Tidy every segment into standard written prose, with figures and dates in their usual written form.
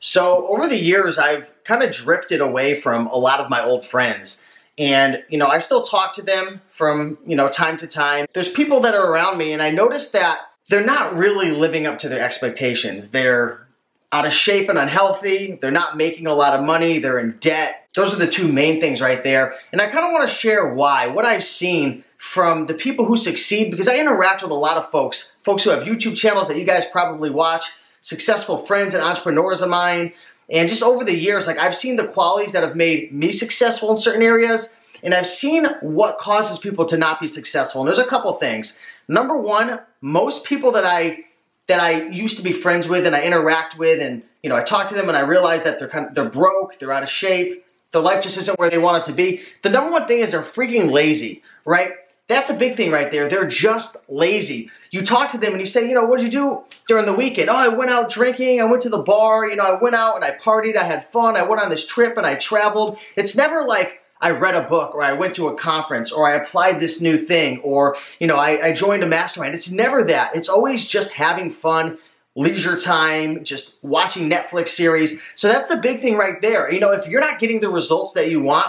So over the years, I've kind of drifted away from a lot of my old friends. And, I still talk to them from, time to time. There's people that are around me, and I notice that they're not really living up to their expectations. They're out of shape and unhealthy. They're not making a lot of money. They're in debt. Those are the two main things right there. And I kind of want to share why, what I've seen from the people who succeed, because I interact with a lot of folks who have YouTube channels that you guys probably watch, successful friends and entrepreneurs of mine. And just over the years, I've seen the qualities that have made me successful in certain areas, and I've seen what causes people to not be successful. And there's a couple things. Number one, most people that I used to be friends with and I interact with, and I talk to them and I realize that they're broke, they're out of shape, their life just isn't where they want it to be. The number one thing is they're freaking lazy, right? That's a big thing right there. They're just lazy. You talk to them and you say, what did you do during the weekend? Oh, I went out drinking, I went to the bar, I went out and I partied, I had fun, I went on this trip and I traveled. It's never like I read a book or I went to a conference or I applied this new thing or, I joined a mastermind. It's never that. It's always just having fun, leisure time, just watching Netflix series. So that's the big thing right there. If you're not getting the results that you want,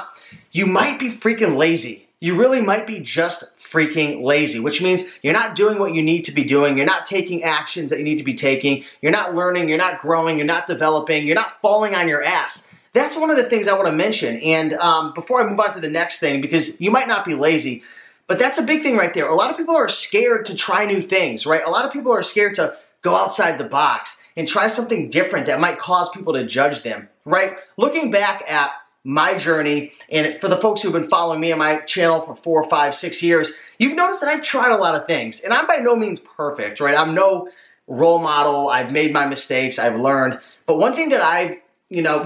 you might be freaking lazy. You really might be just freaking lazy, which means you're not doing what you need to be doing. You're not taking actions that you need to be taking. You're not learning. You're not growing. You're not developing. You're not falling on your ass. That's one of the things I want to mention. And before I move on to the next thing, because you might not be lazy, but that's a big thing right there. A lot of people are scared to try new things, right? A lot of people are scared to go outside the box and try something different that might cause people to judge them, right? Looking back at my journey, and for the folks who've been following me on my channel for 4, 5, 6 years, you've noticed that I've tried a lot of things, and I'm by no means perfect, right? I'm no role model. I've made my mistakes. I've learned. But one thing that I've,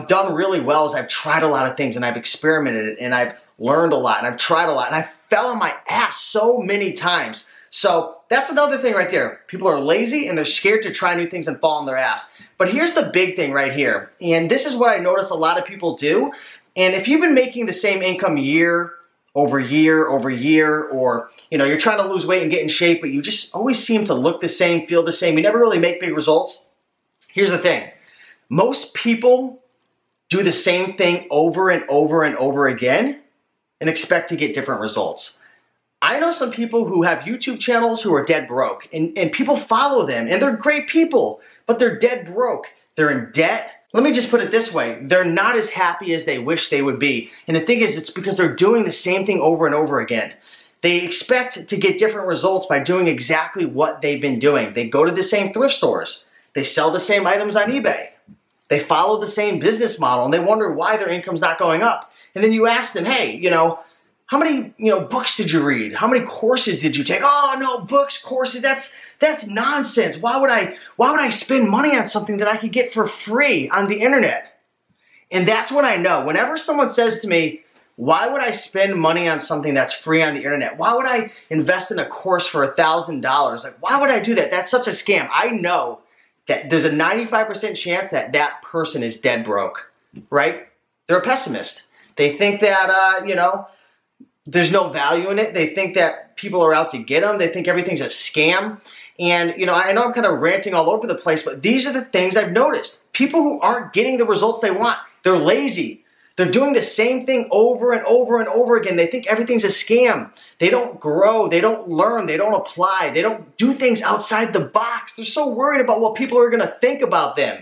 done really well is I've tried a lot of things, and I've experimented, and I've learned a lot, and I've tried a lot, and I fell on my ass so many times. So that's another thing right there. People are lazy, and they're scared to try new things and fall on their ass. But here's the big thing right here, and this is what I notice a lot of people do. And if you've been making the same income year over year over year, or you're trying to lose weight and get in shape, but you just always seem to look the same, feel the same, you never really make big results, here's the thing. Most people do the same thing over and over and over again and expect to get different results. I know some people who have YouTube channels who are dead broke, and people follow them, and they're great people, but they're dead broke. They're in debt. Let me just put it this way. They're not as happy as they wish they would be. And the thing is, it's because they're doing the same thing over and over again. They expect to get different results by doing exactly what they've been doing. They go to the same thrift stores. They sell the same items on eBay. They follow the same business model, and they wonder why their income's not going up. And then you ask them, hey, how many, books did you read? How many courses did you take? Oh, no, books, courses, that's nonsense. Why would I spend money on something that I could get for free on the internet? And that's when I know. Whenever someone says to me, why would I spend money on something that's free on the internet? Why would I invest in a course for $1,000? Why would I do that? That's such a scam. I know that there's a 95% chance that that person is dead broke, right? They're a pessimist. They think that, there's no value in it. They think that people are out to get them. They think everything's a scam. And, I know I'm kind of ranting all over the place, but these are the things I've noticed. People who aren't getting the results they want, they're lazy. They're doing the same thing over and over and over again. They think everything's a scam. They don't grow. They don't learn. They don't apply. They don't do things outside the box. They're so worried about what people are going to think about them.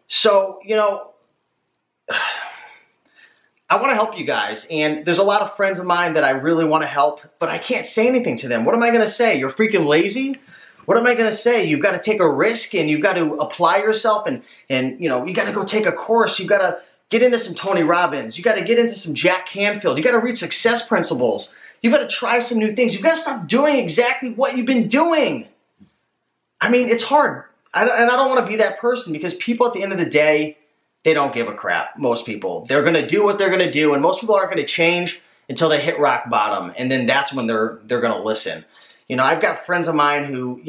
So, I want to help you guys, and there's a lot of friends of mine that I really want to help, but I can't say anything to them. What am I going to say? You're freaking lazy? What am I going to say? You've got to take a risk, and you've got to apply yourself, and you got to go take a course. You've got to get into some Tony Robbins. You've got to get into some Jack Canfield. You've got to read Success Principles. You've got to try some new things. You've got to stop doing exactly what you've been doing. I mean, it's hard, and I don't want to be that person, because people at the end of the day, they don't give a crap, most people. They're going to do what they're going to do, and most people aren't going to change until they hit rock bottom, and then that's when they're going to listen. I've got friends of mine who,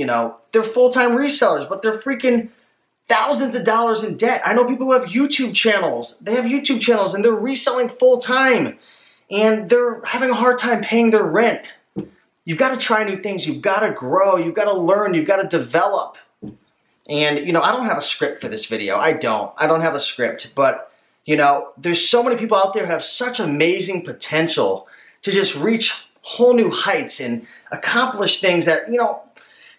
they're full-time resellers, but they're freaking thousands of dollars in debt. I know people who have YouTube channels. They have YouTube channels, and they're reselling full-time, and they're having a hard time paying their rent. You've got to try new things. You've got to grow. You've got to learn. You've got to develop. And, you know, I don't have a script for this video. I don't have a script, but, you know, there's so many people out there who have such amazing potential to just reach whole new heights and accomplish things that, you know,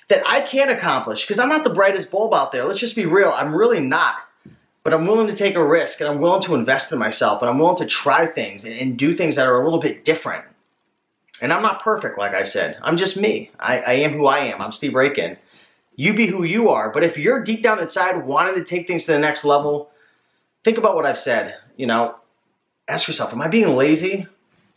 that I can't accomplish because I'm not the brightest bulb out there. Let's just be real. I'm really not. But I'm willing to take a risk, and I'm willing to invest in myself, and I'm willing to try things and do things that are a little bit different. And I'm not perfect, like I said. I'm just me. I am who I am. I'm Steve Raiken. You be who you are. But if you're deep down inside wanting to take things to the next level, think about what I've said. You know, ask yourself, am I being lazy?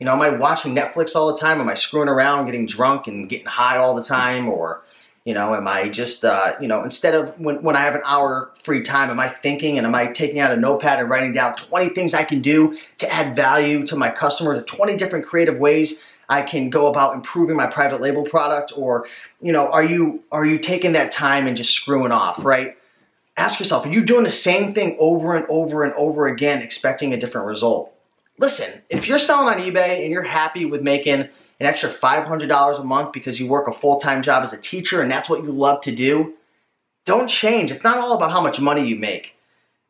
You know, am I watching Netflix all the time? Am I screwing around, getting drunk and getting high all the time? Or, you know, am I just, you know, instead of when I have an hour free time, am I thinking and am I taking out a notepad and writing down 20 things I can do to add value to my customers, or 20 different creative ways I can go about improving my private label product? Or, you know, are you taking that time and just screwing off, right? Ask yourself, are you doing the same thing over and over and over again, expecting a different result? Listen, if you're selling on eBay and you're happy with making an extra $500 a month because you work a full-time job as a teacher and that's what you love to do, don't change. It's not all about how much money you make,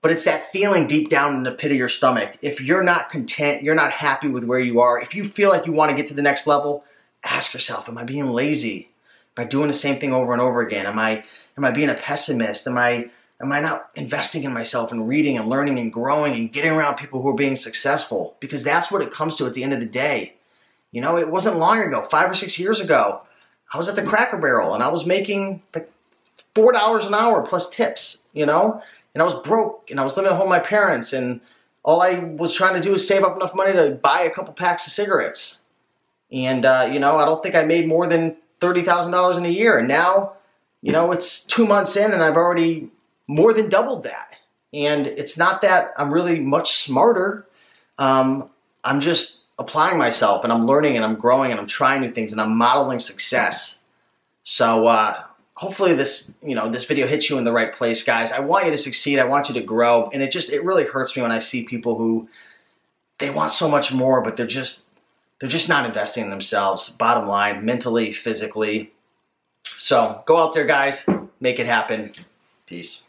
but it's that feeling deep down in the pit of your stomach. If you're not content, you're not happy with where you are, if you feel like you want to get to the next level, ask yourself, am I being lazy? Am I doing the same thing over and over again? Am I being a pessimist? Am I not investing in myself and reading and learning and growing and getting around people who are being successful? Because that's what it comes to at the end of the day. You know, it wasn't long ago, 5 or 6 years ago, I was at the Cracker Barrel and I was making like $4 an hour plus tips, you know? And I was broke and I was living at home with my parents, and all I was trying to do was save up enough money to buy a couple packs of cigarettes. And, you know, I don't think I made more than $30,000 in a year. And now, you know, it's 2 months in and I've already more than doubled that. And it's not that I'm really much smarter. I'm just applying myself, and I'm learning and I'm growing and I'm trying new things and I'm modeling success. So hopefully this, you know, this video hits you in the right place, guys. I want you to succeed. I want you to grow. And it really hurts me when I see people who, they want so much more, but they're just not investing in themselves, bottom line, mentally, physically. So go out there, guys, make it happen. Peace.